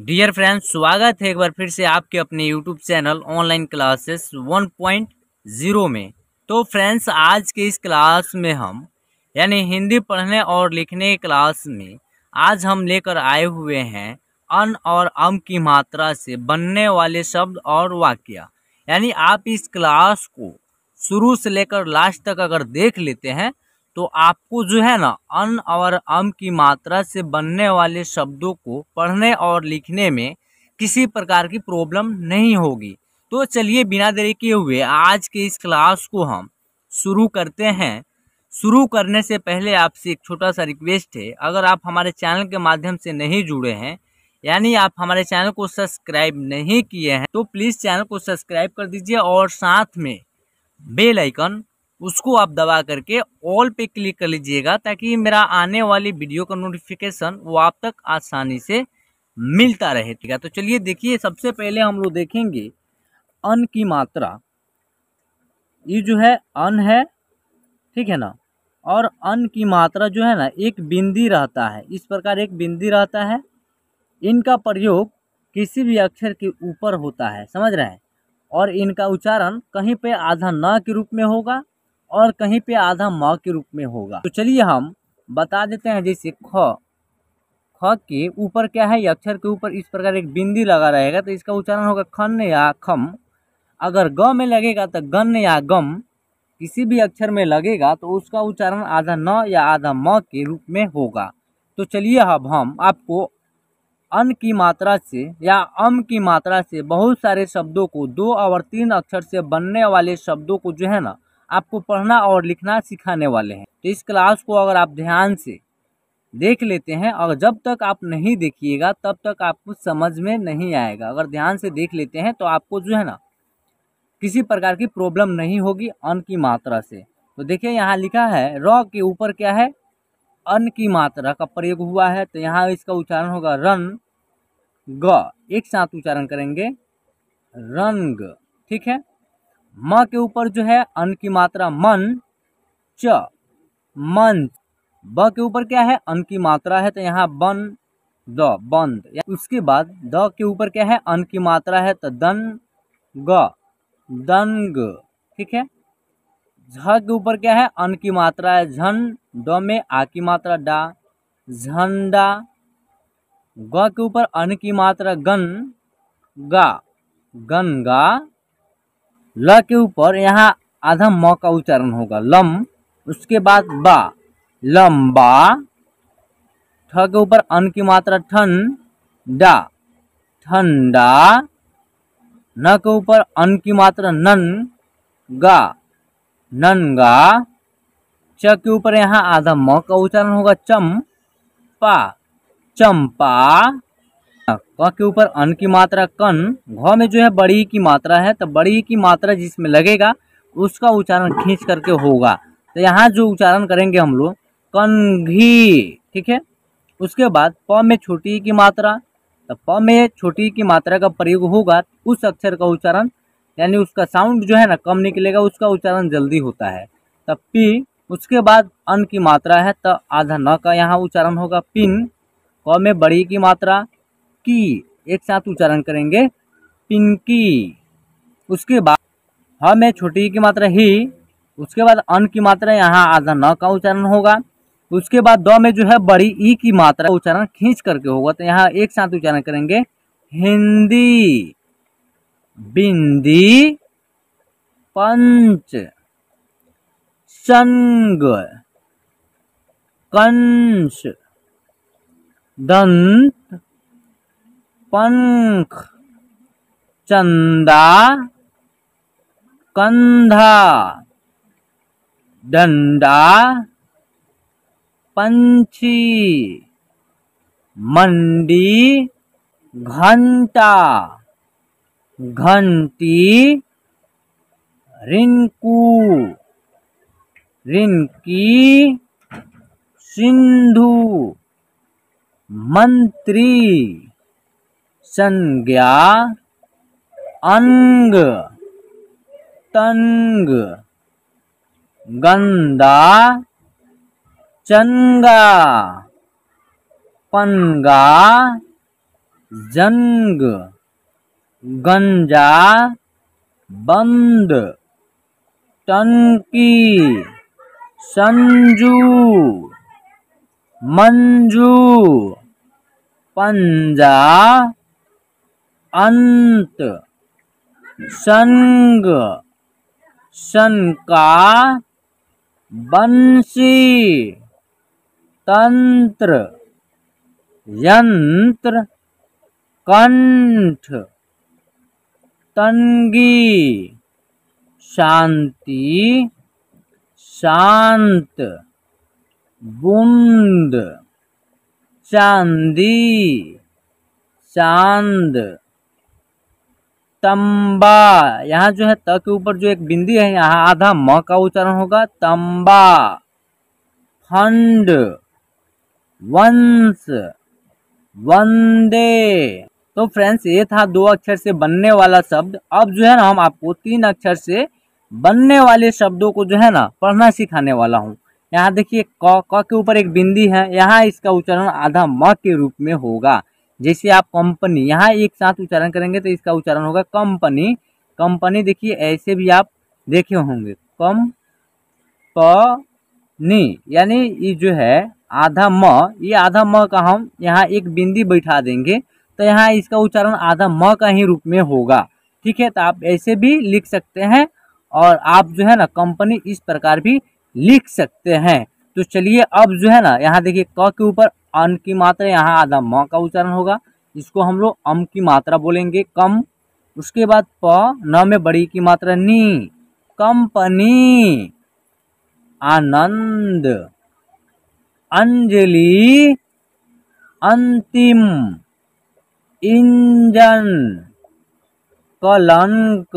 Dear friends, स्वागत है एक बार फिर से आपके अपने यूट्यूब चैनल ऑनलाइन क्लासेस 1.0 में। तो फ्रेंड्स, आज के इस क्लास में हम यानी हिंदी पढ़ने और लिखने की क्लास में आज हम लेकर आए हुए हैं अन और अम की मात्रा से बनने वाले शब्द और वाक्य। यानी आप इस क्लास को शुरू से लेकर लास्ट तक अगर देख लेते हैं तो आपको जो है ना अन और अम की मात्रा से बनने वाले शब्दों को पढ़ने और लिखने में किसी प्रकार की प्रॉब्लम नहीं होगी। तो चलिए बिना देरी किए हुए आज के इस क्लास को हम शुरू करते हैं। शुरू करने से पहले आपसे एक छोटा सा रिक्वेस्ट है, अगर आप हमारे चैनल के माध्यम से नहीं जुड़े हैं यानी आप हमारे चैनल को सब्सक्राइब नहीं किए हैं तो प्लीज़ चैनल को सब्सक्राइब कर दीजिए और साथ में बेल आइकन उसको आप दबा करके ऑल पे क्लिक कर लीजिएगा ताकि मेरा आने वाली वीडियो का नोटिफिकेशन वो आप तक आसानी से मिलता रहे। ठीक है, तो चलिए देखिए, सबसे पहले हम लोग देखेंगे अन की मात्रा। ये जो है अन है, ठीक है ना, और अन की मात्रा जो है ना एक बिंदी रहता है, इस प्रकार एक बिंदी रहता है। इनका प्रयोग किसी भी अक्षर के ऊपर होता है, समझ रहे हैं, और इनका उच्चारण कहीं पे आधा न के रूप में होगा और कहीं पे आधा म के रूप में होगा। तो चलिए हम बता देते हैं। जैसे ख, ख के ऊपर क्या है, अक्षर के ऊपर इस प्रकार एक बिंदी लगा रहेगा तो इसका उच्चारण होगा खन या खम। अगर ग में लगेगा तो गन या गम। किसी भी अक्षर में लगेगा तो उसका उच्चारण आधा न या आधा म के रूप में होगा। तो चलिए अब हम आपको अन की मात्रा से या अम की मात्रा से बहुत सारे शब्दों को, 2 और 3 अक्षर से बनने वाले शब्दों को जो है ना आपको पढ़ना और लिखना सिखाने वाले हैं। तो इस क्लास को अगर आप ध्यान से देख लेते हैं और जब तक आप नहीं देखिएगा तब तक आपको समझ में नहीं आएगा। अगर ध्यान से देख लेते हैं तो आपको जो है ना किसी प्रकार की प्रॉब्लम नहीं होगी अन की मात्रा से। तो देखिए यहाँ लिखा है र के ऊपर क्या है, अन की मात्रा का प्रयोग हुआ है, तो यहाँ इसका उच्चारण होगा रन ग। एक साथ उच्चारण करेंगे रंग, ठीक है। म के ऊपर जो है अन की मात्रा मन च मन। ब के ऊपर क्या है, अन की मात्रा है, तो यहाँ बन द बंद। उसके बाद द के ऊपर क्या है, अन की मात्रा है, तो दन ग दंग, ठीक है। झ के ऊपर क्या है, अन की मात्रा है, झन। ड में आ की मात्रा डा झंडा। ग के ऊपर अन की मात्रा गन गा गंगा। ल के ऊपर यहाँ आधा म का उच्चारण होगा लम। उसके बाद बा लंबा। ठ के ऊपर अन की मात्रा ठन डा ठंडा। न के ऊपर अन की मात्रा नन गा ननगा। च के ऊपर यहाँ आधा म का उच्चारण होगा चंपा चंपा। क के ऊपर अन की मात्रा कन। घ में जो है बड़ी की मात्रा है, तो बड़ी की मात्रा जिसमें लगेगा उसका उच्चारण खींच करके होगा। तो यहाँ जो उच्चारण करेंगे हम लोग कंघी, ठीक है। उसके बाद प में छोटी की मात्रा, तो प में छोटी की मात्रा का प्रयोग होगा, उस अक्षर का उच्चारण यानी उसका साउंड जो है ना कम निकलेगा, उसका उच्चारण जल्दी होता है। तब पी। उसके बाद अन की मात्रा है तो आधा न का यहाँ उच्चारण होगा पिन। क में बड़ी की मात्रा की, एक साथ उच्चारण करेंगे पिंकी। उसके बाद ह में छोटी की मात्रा ही। उसके बाद अन की मात्रा यहाँ आधा न का उच्चारण होगा। उसके बाद द में जो है बड़ी ई की मात्रा उच्चारण खींच करके होगा, तो यहाँ एक साथ उच्चारण करेंगे हिंदी बिंदी पंच संग कंस दंत पंख चंदा कंधा डंडा पंछी मंडी घंटा घंटी रिंकू रिंकी सिंधु मंत्री संज्ञा अंग तंग गंदा पंगा, चंगा, पंछी, मंडी, घंटा, रिंकू, रिंकी, सिंधु, मंत्री, संज्ञा, अंग, तंग, गंदा, पंछी, मंडी, घंटा, रिंकू, रिंकी, सिंधु, मंत्री, संज्ञा, अंग, तंग, गंदा, पंछी, मंडी, घंटा, रिंकू, रिंकी, चंगा पंगा जंग, गंजा, बंद, टंकी, संजू, मंजू, पंजा, अंत, संग, शंका, बंसी, तंत्र, यंत्र, कंठ, तंगी, शांति, शांत, बूंद, चांदी, चांद, तंबा। यहाँ जो है त के ऊपर जो एक बिंदी है, यहाँ आधा म का उच्चारण होगा, तंबा। फंड, वंश, वंदे। तो फ्रेंड्स, ये था 2 अक्षर से बनने वाला शब्द। अब जो है ना, हम आपको 3 अक्षर से बनने वाले शब्दों को जो है ना पढ़ना सिखाने वाला हूँ। यहाँ देखिए, क के ऊपर एक बिंदी है, यहाँ इसका उच्चारण आधा म के रूप में होगा। जैसे आप कंपनी, यहाँ एक साथ उच्चारण करेंगे तो इसका उच्चारण होगा कंपनी। कंपनी देखिए, ऐसे भी आप देखे होंगे, कम प नी, यानी ये जो है आधा म, ये आधा म का हम यहाँ एक बिंदी बैठा देंगे तो यहाँ इसका उच्चारण आधा म का ही रूप में होगा। ठीक है, तो आप ऐसे भी लिख सकते हैं और आप जो है ना कंपनी इस प्रकार भी लिख सकते हैं। तो चलिए, अब जो है ना यहाँ देखिए, क के ऊपर अन की मात्रा, यहाँ आधा म का उच्चारण होगा, इसको हम लोग अम की मात्रा बोलेंगे, कम। उसके बाद प, न में बड़ी की मात्रा नी, कंपनी। आनंद, अंजलि, अंतिम, इंजन, कलंक,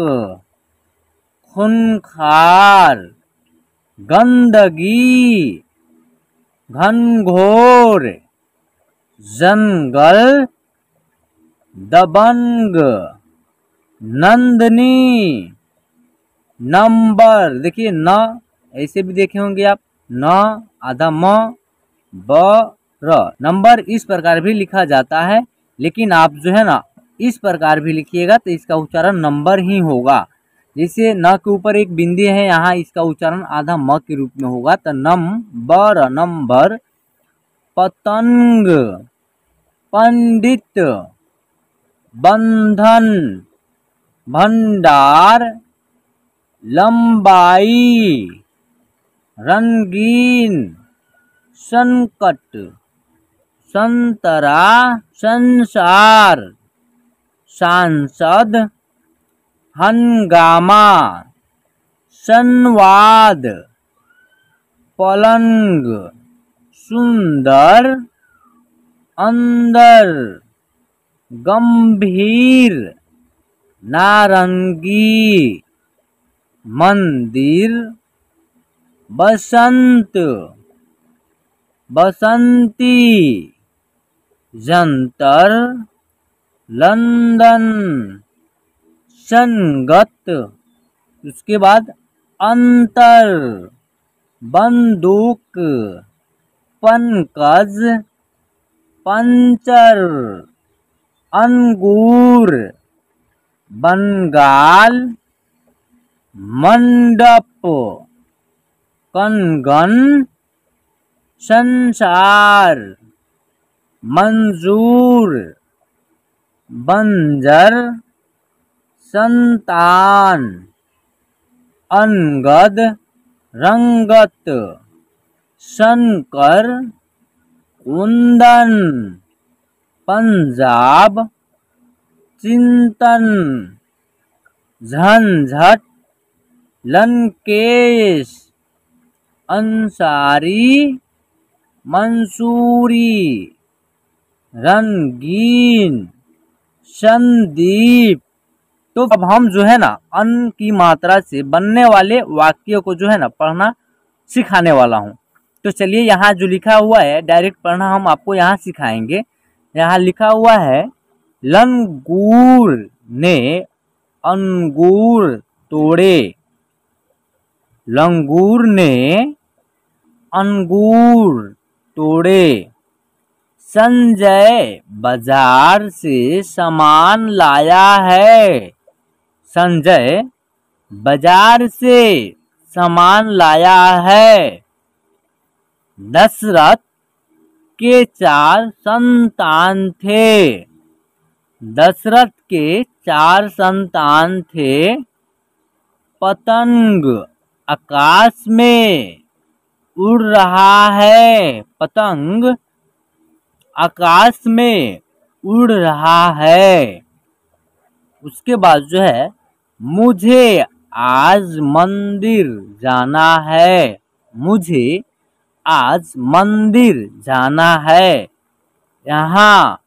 खूंखार, गंदगी, घनघोर, जंगल, दबंग, नंदनी, नंबर। देखिए, न ऐसे भी देखे होंगे आप, न आधा म, ब, र। नंबर इस प्रकार भी लिखा जाता है, लेकिन आप जो है ना इस प्रकार भी लिखिएगा तो इसका उच्चारण नंबर ही होगा। जैसे न के ऊपर एक बिंदी है, यहाँ इसका उच्चारण आधा म के रूप में होगा, तो नम बर, नंबर। पतंग, पंडित, बंधन, भंडार, लंबाई, रंगीन, संकट, संतरा, संसार, सांसद, हंगामा, संवाद, पलंग, सुंदर, अंदर, गंभीर, नारंगी, मंदिर, बसंत, बसंती, जंतर, लंदन, संगत। उसके बाद अंतर, बंदूक, पंकज, पंचर, अंगूर, बंगाल, मंडप, कनगन, संसार, मंजूर, बंजर, संतान, अनगद, रंगत, शंकर, कुंदन, पंजाब, चिंतन, झंझट, लंकेश, अंसारी, मंसूरी, रंगीन, संदीप। तो अब हम जो है ना अन की मात्रा से बनने वाले वाक्यों को जो है ना पढ़ना सिखाने वाला हूँ। तो चलिए, यहाँ जो लिखा हुआ है डायरेक्ट पढ़ना हम आपको यहाँ सिखाएंगे। यहाँ लिखा हुआ है, लंगूर ने अंगूर तोड़े। लंगूर ने अंगूर तोड़े। संजय बाजार से सामान लाया है। संजय बाजार से सामान लाया है। दशरथ के 4 संतान थे। दशरथ के 4 संतान थे। पतंग आकाश में उड़ रहा है। पतंग आकाश में उड़ रहा है। उसके बाद जो है, मुझे आज मंदिर जाना है। मुझे आज मंदिर जाना है। यहाँ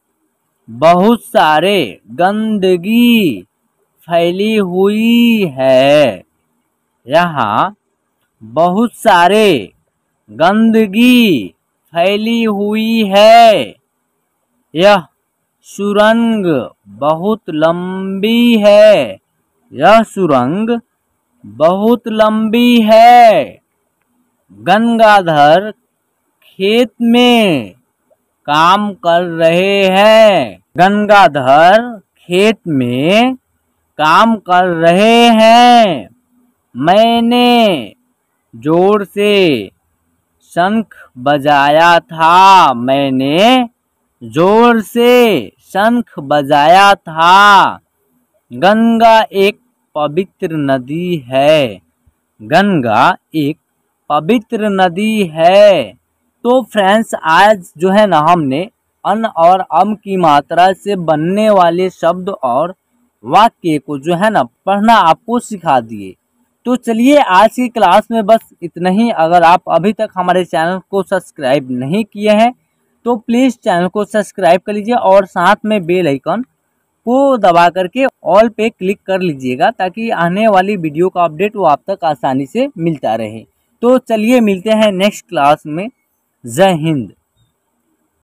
बहुत सारे गंदगी फैली हुई है। यहाँ बहुत सारे गंदगी फैली हुई है। यह सुरंग बहुत लंबी है। यह सुरंग बहुत लंबी है। गंगाधर खेत में काम कर रहे हैं। गंगाधर खेत में काम कर रहे हैं। मैंने जोर से शंख बजाया था। मैंने जोर से शंख बजाया था। गंगा एक पवित्र नदी है। गंगा एक पवित्र नदी है। तो फ्रेंड्स, आज जो है ना, हमने अन और अम की मात्रा से बनने वाले शब्द और वाक्य को जो है ना पढ़ना आपको सिखा दिए। तो चलिए, आज की क्लास में बस इतना ही। अगर आप अभी तक हमारे चैनल को सब्सक्राइब नहीं किए हैं तो प्लीज़ चैनल को सब्सक्राइब कर लीजिए और साथ में बेल आइकन को दबा करके ऑल पे क्लिक कर लीजिएगा, ताकि आने वाली वीडियो का अपडेट वो आप तक आसानी से मिलता रहे। तो चलिए, मिलते हैं नेक्स्ट क्लास में। जय हिंद।